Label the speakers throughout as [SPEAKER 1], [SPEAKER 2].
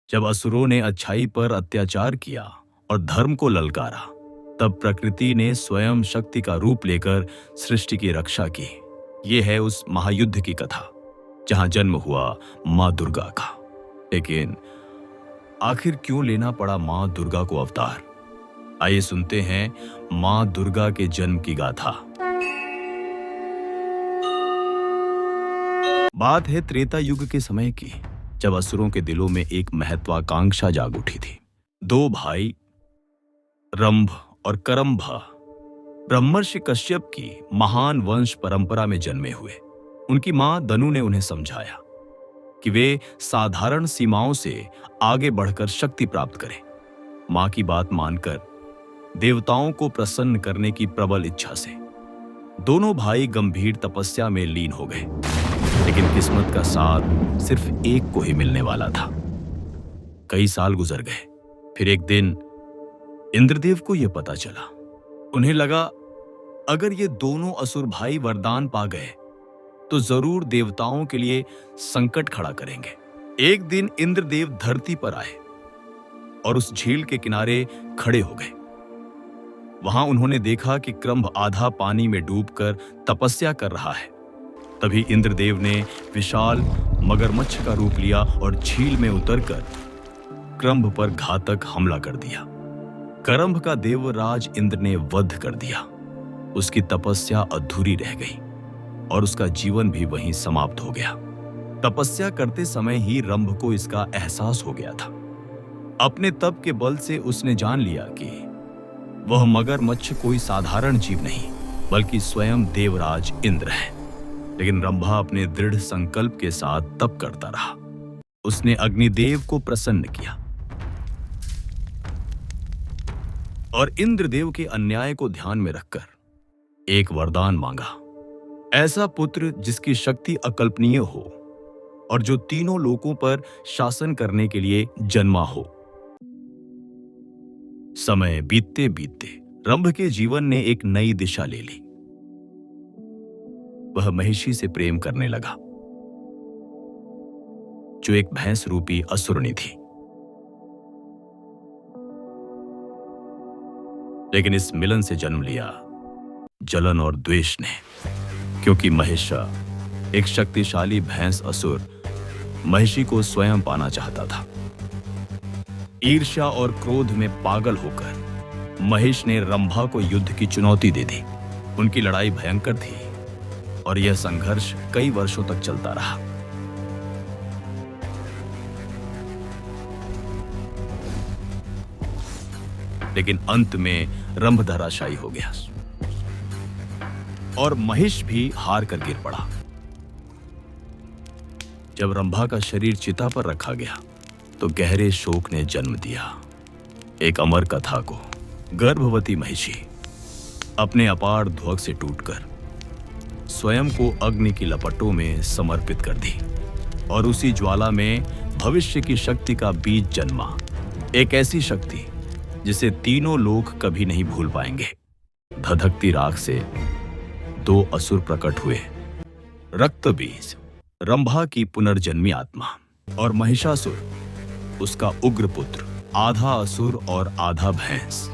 [SPEAKER 1] जब असुरों ने अच्छाई पर अत्याचार किया और धर्म को ललकारा, तब प्रकृति ने स्वयं शक्ति का रूप लेकर सृष्टि की रक्षा की। ये है उस महायुद्ध की कथा जहां जन्म हुआ मां दुर्गा का। लेकिन आखिर क्यों लेना पड़ा मां दुर्गा को अवतार? आइए सुनते हैं मां दुर्गा के जन्म की गाथा। बात है त्रेता युग के समय की, जब असुरों के दिलों में एक महत्वाकांक्षा जाग उठी थी। दो भाई रंभ और करंभ ब्रह्मर्षि कश्यप की महान वंश परंपरा में जन्मे हुए। उनकी मां दनु ने उन्हें समझाया कि वे साधारण सीमाओं से आगे बढ़कर शक्ति प्राप्त करें। मां की बात मानकर देवताओं को प्रसन्न करने की प्रबल इच्छा से दोनों भाई गंभीर तपस्या में लीन हो गए। लेकिन किस्मत का साथ सिर्फ एक को ही मिलने वाला था। कई साल गुजर गए। फिर एक दिन इंद्रदेव को यह पता चला। उन्हें लगा, अगर ये दोनों असुर भाई वरदान पा गए तो जरूर देवताओं के लिए संकट खड़ा करेंगे। एक दिन इंद्रदेव धरती पर आए और उस झील के किनारे खड़े हो गए। वहां उन्होंने देखा कि क्रंभ आधा पानी में डूबकर तपस्या कर रहा है। तभी इंद्रदेव ने विशाल मगरमच्छ का रूप लिया और झील में उतरकर क्रंभ पर घातक हमला कर दिया। करंभ का देवराज इंद्र ने वध कर दिया। उसकी तपस्या अधूरी रह गई और उसका जीवन भी वहीं समाप्त हो गया। तपस्या करते समय ही रंभ को इसका एहसास हो गया था। अपने तप के बल से उसने जान लिया कि वह मगरमच्छ कोई साधारण जीव नहीं, बल्कि स्वयं देवराज इंद्र है। लेकिन रंभा अपने दृढ़ संकल्प के साथ तप करता रहा। उसने अग्निदेव को प्रसन्न किया और इंद्रदेव के अन्याय को ध्यान में रखकर एक वरदान मांगा। ऐसा पुत्र जिसकी शक्ति अकल्पनीय हो और जो तीनों लोकों पर शासन करने के लिए जन्मा हो। समय बीतते बीतते रंभ के जीवन ने एक नई दिशा ले ली। वह महिषी से प्रेम करने लगा, जो एक भैंस रूपी असुरनी थी। लेकिन इस मिलन से जन्म लिया जलन और द्वेष ने, क्योंकि महिषा, एक शक्तिशाली भैंस असुर, महिषी को स्वयं पाना चाहता था। ईर्ष्या और क्रोध में पागल होकर महिष ने रंभा को युद्ध की चुनौती दे दी। उनकी लड़ाई भयंकर थी और यह संघर्ष कई वर्षों तक चलता रहा। लेकिन अंत में रंभ धराशायी हो गया और महिष भी हार कर गिर पड़ा। जब रंभा का शरीर चिता पर रखा गया तो गहरे शोक ने जन्म दिया एक अमर कथा को। गर्भवती महिषी अपने अपार ध्वग से टूटकर स्वयं को अग्नि की लपटों में समर्पित कर दी और उसी ज्वाला में भविष्य की शक्ति का बीज जन्मा। एक ऐसी शक्ति जिसे तीनों लोग कभी नहीं भूल पाएंगे। धधकती राख से दो असुर प्रकट हुए। रक्त बीज रंभा की पुनर्जन्मी आत्मा और महिषासुर उसका उग्र पुत्र, आधा असुर और आधा भैंस।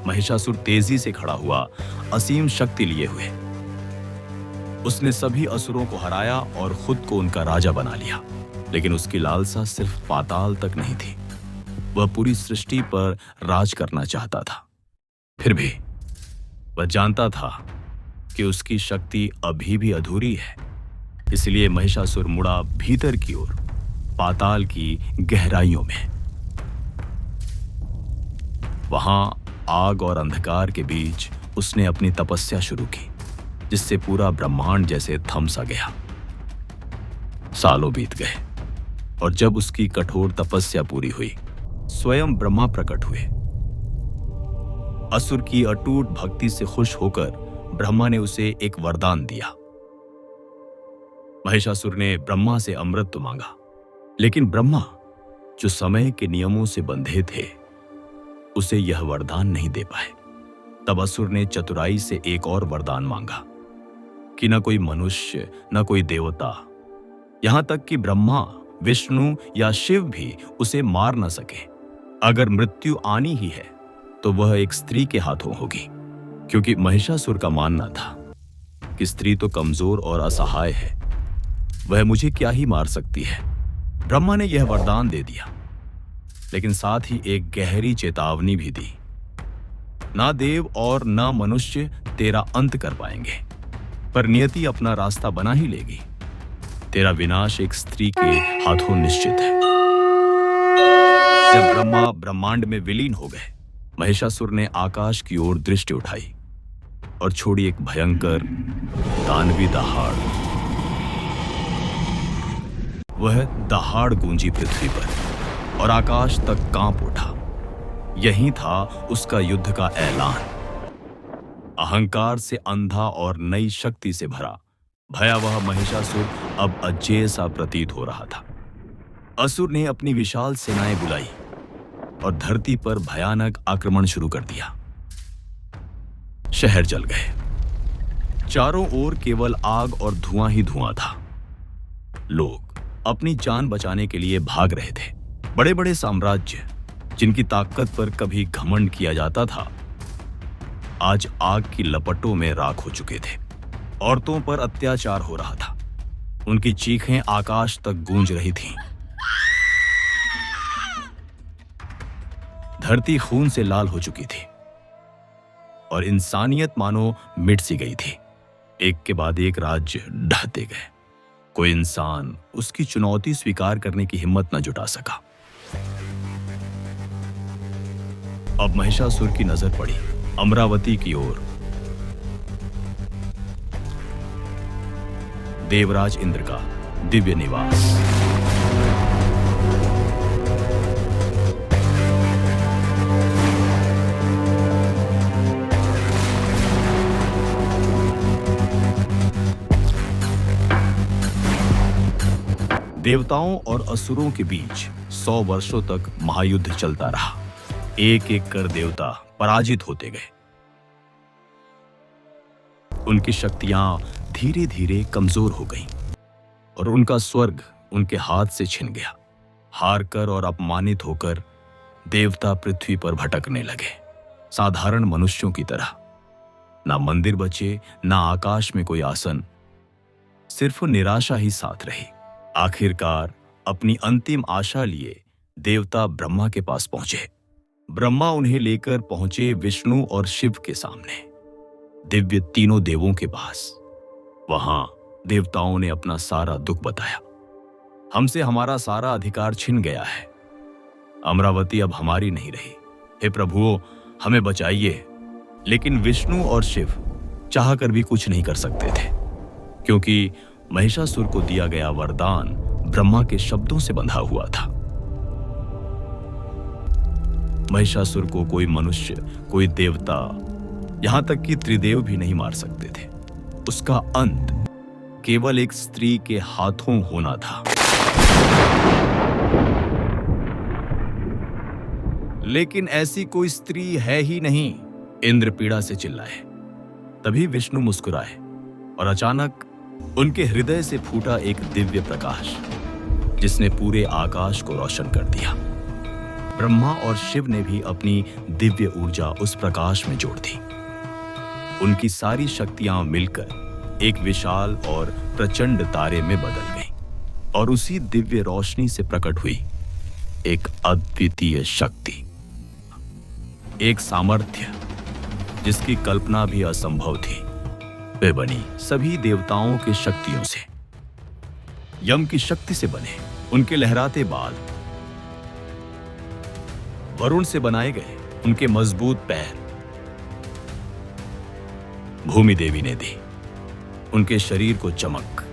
[SPEAKER 1] महिषासुर तेजी से खड़ा हुआ, असीम शक्ति लिए हुए। उसने सभी असुरों को हराया और खुद को उनका राजा बना लिया। लेकिन उसकी लालसा सिर्फ पाताल तक नहीं थी, वह पूरी सृष्टि पर राज करना चाहता था। फिर भी वह जानता था कि उसकी शक्ति अभी भी अधूरी है। इसलिए महिषासुर मुड़ा भीतर की ओर, पाताल की गहराइयों में। वहां आग और अंधकार के बीच उसने अपनी तपस्या शुरू की, जिससे पूरा ब्रह्मांड जैसे थम सा गया। सालों बीत गए और जब उसकी कठोर तपस्या पूरी हुई, स्वयं ब्रह्मा प्रकट हुए। असुर की अटूट भक्ति से खुश होकर ब्रह्मा ने उसे एक वरदान दिया। महिषासुर ने ब्रह्मा से अमृत मांगा, लेकिन ब्रह्मा, जो समय के नियमों से बंधे थे, उसे यह वरदान नहीं दे पाए। तब असुर ने चतुराई से एक और वरदान मांगा कि न कोई मनुष्य, न कोई देवता, यहां तक कि ब्रह्मा, विष्णु या शिव भी उसे मार न सके। अगर मृत्यु आनी ही है तो वह एक स्त्री के हाथों होगी, क्योंकि महिषासुर का मानना था कि स्त्री तो कमजोर और असहाय है, वह मुझे क्या ही मार सकती है। ब्रह्मा ने यह वरदान दे दिया, लेकिन साथ ही एक गहरी चेतावनी भी दी, ना देव और ना मनुष्य तेरा अंत कर पाएंगे, पर नियति अपना रास्ता बना ही लेगी। तेरा विनाश एक स्त्री के हाथों निश्चित है। जब ब्रह्मा ब्रह्मांड में विलीन हो गए, महिषासुर ने आकाश की ओर दृष्टि उठाई और छोड़ी एक भयंकर दानवी दहाड़। वह दहाड़ गूंजी पृथ्वी पर और आकाश तक कांप उठा। यही था उसका युद्ध का ऐलान। अहंकार से अंधा और नई शक्ति से भरा भयावह महिषासुर अब अजेय सा प्रतीत हो रहा था। असुर ने अपनी विशाल सेनाएं बुलाई और धरती पर भयानक आक्रमण शुरू कर दिया। शहर जल गए। चारों ओर केवल आग और धुआं ही धुआं था। लोग अपनी जान बचाने के लिए भाग रहे थे। बड़े बड़े साम्राज्य, जिनकी ताकत पर कभी घमंड किया जाता था, आज आग की लपटों में राख हो चुके थे। औरतों पर अत्याचार हो रहा था। उनकी चीखें आकाश तक गूंज रही थीं। धरती खून से लाल हो चुकी थी और इंसानियत मानो मिट सी गई थी। एक के बाद एक राज्य ढहते गए। कोई इंसान उसकी चुनौती स्वीकार करने की हिम्मत न जुटा सका। अब महिषासुर की नजर पड़ी अमरावती की ओर। देवराज इंद्र का दिव्य निवास। देवताओं और असुरों के बीच 100 वर्षों तक महायुद्ध चलता रहा। एक एक कर देवता पराजित होते गए। उनकी शक्तियां धीरे धीरे कमजोर हो गईं और उनका स्वर्ग उनके हाथ से छिन गया। हार कर और अपमानित होकर देवता पृथ्वी पर भटकने लगे, साधारण मनुष्यों की तरह। ना मंदिर बचे, ना आकाश में कोई आसन, सिर्फ निराशा ही साथ रही। आखिरकार अपनी अंतिम आशा लिए देवता ब्रह्मा के पास पहुंचे। ब्रह्मा उन्हें लेकर पहुंचे विष्णु और शिव के सामने, दिव्य तीनों देवों के पास। वहां देवताओं ने अपना सारा दुख बताया। हमसे हमारा सारा अधिकार छिन गया है। अमरावती अब हमारी नहीं रही। हे प्रभुओं, हमें बचाइए। लेकिन विष्णु और शिव चाहकर भी कुछ नहीं कर सकते थे, क्योंकि महिषासुर को दिया गया वरदान ब्रह्मा के शब्दों से बंधा हुआ था। महिषासुर को कोई मनुष्य, कोई देवता, यहां तक कि त्रिदेव भी नहीं मार सकते थे। उसका अंत केवल एक स्त्री के हाथों होना था। लेकिन ऐसी कोई स्त्री है ही नहीं, इंद्र पीड़ा से चिल्लाए। तभी विष्णु मुस्कुराए और अचानक उनके हृदय से फूटा एक दिव्य प्रकाश, जिसने पूरे आकाश को रोशन कर दिया। ब्रह्मा और शिव ने भी अपनी दिव्य ऊर्जा उस प्रकाश में जोड़ दी। उनकी सारी शक्तियां मिलकर एक विशाल और प्रचंड तारे में बदल गईं, और उसी दिव्य रोशनी से प्रकट हुई एक अद्वितीय शक्ति, एक सामर्थ्य जिसकी कल्पना भी असंभव थी। वे बनी सभी देवताओं की शक्तियों से। यम की शक्ति से बने उनके लहराते बाल, वरुण से बनाए गए उनके मजबूत पैर भूमि देवी ने दी उनके शरीर को चमक।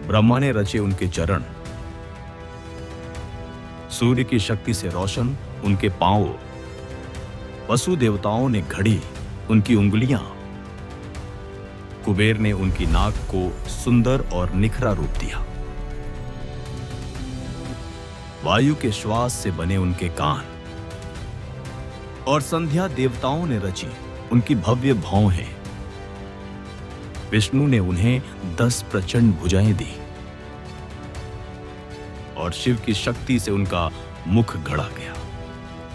[SPEAKER 1] ब्रह्मा ने रचे उनके चरण, सूर्य की शक्ति से रोशन उनके पांव, वसु देवताओं ने घड़ी उनकी उंगलियां, कुबेर ने उनकी नाक को सुंदर और निखरा रूप दिया, वायु के श्वास से बने उनके कान, और संध्या देवताओं ने रची उनकी भव्य भौहें। विष्णु ने उन्हें 10 प्रचंड भुजाएं दी और शिव की शक्ति से उनका मुख गढ़ा गया।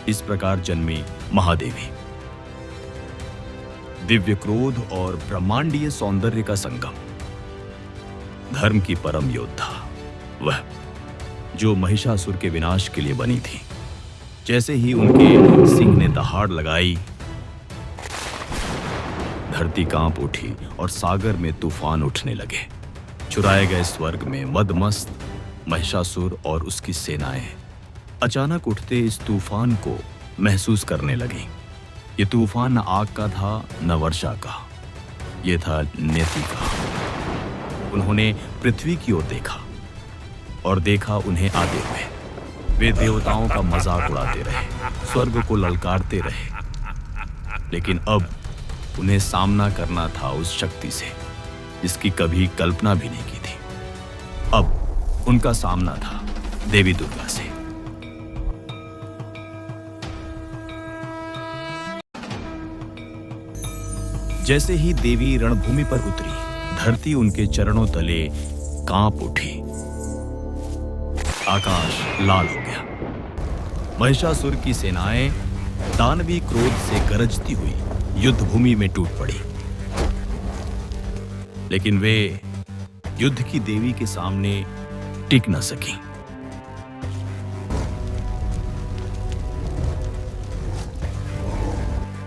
[SPEAKER 1] इस प्रकार जन्मी महादेवी। दिव्य क्रोध और ब्रह्मांडीय सौंदर्य का संगम। धर्म की परम योद्धा, वह जो महिषासुर के विनाश के लिए बनी थी। जैसे ही उनके सिंह ने दहाड़ लगाई, धरती कांप उठी और सागर में तूफान उठने लगे। चुराए गए स्वर्ग में मदमस्त महिषासुर और उसकी सेनाएं अचानक उठते इस तूफान को महसूस करने लगी। ये तूफान न आग का था न वर्षा का, ये था नियति का। उन्होंने पृथ्वी की ओर देखा और देखा उन्हें आते हुए। वे देवताओं का मजाक उड़ाते रहे, स्वर्ग को ललकारते रहे, लेकिन अब उन्हें सामना करना था उस शक्ति से जिसकी कभी कल्पना भी नहीं की थी। अब उनका सामना था देवी दुर्गा से। जैसे ही देवी रणभूमि पर उतरी, धरती उनके चरणों तले कांप उठी। आकाश लाल हो गया। महिषासुर की सेनाएं दानवी क्रोध से गरजती हुई युद्ध भूमि में टूट पड़ी, लेकिन वे युद्ध की देवी के सामने टिक न सकी।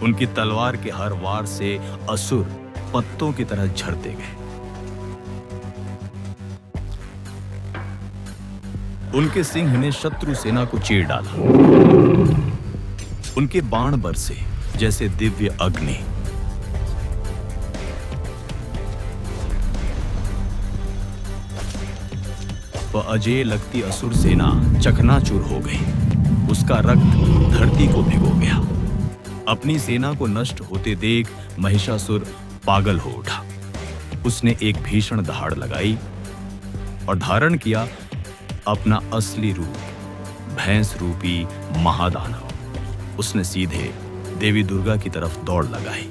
[SPEAKER 1] उनकी तलवार के हर वार से असुर पत्तों की तरह झड़ते गए। उनके सिंह ने शत्रु सेना को चीर डाला। उनके बाण बरसे जैसे दिव्य अग्नि। वह अजेय लगती असुर सेना चकनाचूर हो गई। उसका रक्त धरती को भिगो गया। अपनी सेना को नष्ट होते देख महिषासुर पागल हो उठा। उसने एक भीषण दहाड़ लगाई और धारण किया अपना असली रूप, भैंस रूपी महादानव। उसने सीधे देवी दुर्गा की तरफ दौड़ लगाई।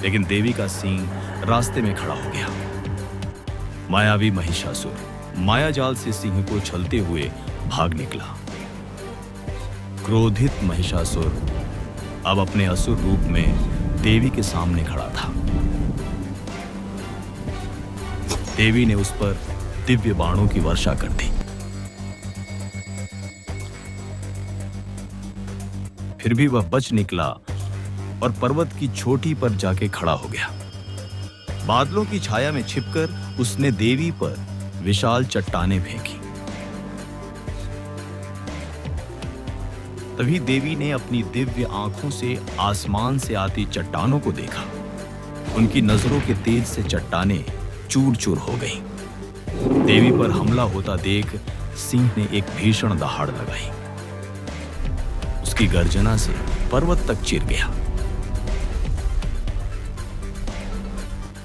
[SPEAKER 1] लेकिन देवी का सिंह रास्ते में खड़ा हो गया। मायावी महिषासुर मायाजाल से सिंह को छलते हुए भाग निकला। क्रोधित महिषासुर अब अपने असुर रूप में देवी के सामने खड़ा था। देवी ने उस पर दिव्य बाणों की वर्षा कर दी। फिर भी वह बच निकला और पर्वत की चोटी पर जाके खड़ा हो गया। बादलों की छाया में छिपकर उसने देवी पर विशाल चट्टानें फेंकी। तभी देवी ने अपनी दिव्य आंखों से आसमान से आती चट्टानों को देखा। उनकी नजरों के तेज से चट्टानें चूर चूर हो गईं। देवी पर हमला होता देख सिंह ने एक भीषण दहाड़ लगाई। उसकी गर्जना से पर्वत तक चिर गया।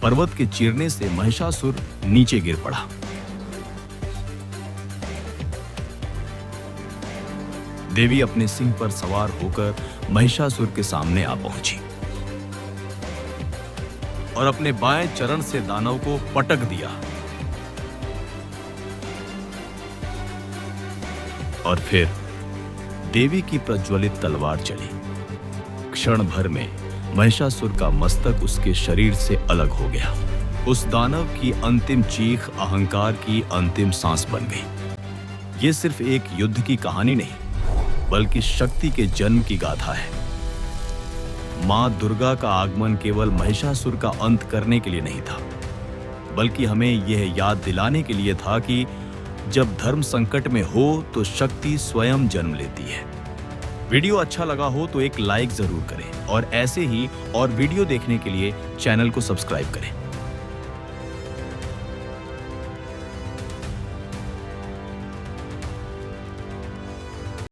[SPEAKER 1] पर्वत के चीरने से महिषासुर नीचे गिर पड़ा। देवी अपने सिंह पर सवार होकर महिषासुर के सामने आ पहुंची और अपने बाएं चरण से दानव को पटक दिया और फिर देवी की प्रज्वलित तलवार चली। क्षण भर में महिषासुर का मस्तक उसके शरीर से अलग हो गया। उस दानव की अंतिम चीख अहंकार की अंतिम सांस बन गई। ये सिर्फ एक युद्ध की कहानी नहीं, बल्कि शक्ति के जन्म की गाथा है। मां दुर्गा का आगमन केवल महिषासुर का अंत करने के लिए नहीं था, बल्कि हमें यह याद दिलाने के लिए था कि जब धर्म संकट में हो तो शक्ति स्वयं जन्म लेती है। वीडियो अच्छा लगा हो तो एक लाइक जरूर करें और ऐसे ही और वीडियो देखने के लिए चैनल को सब्सक्राइब करें।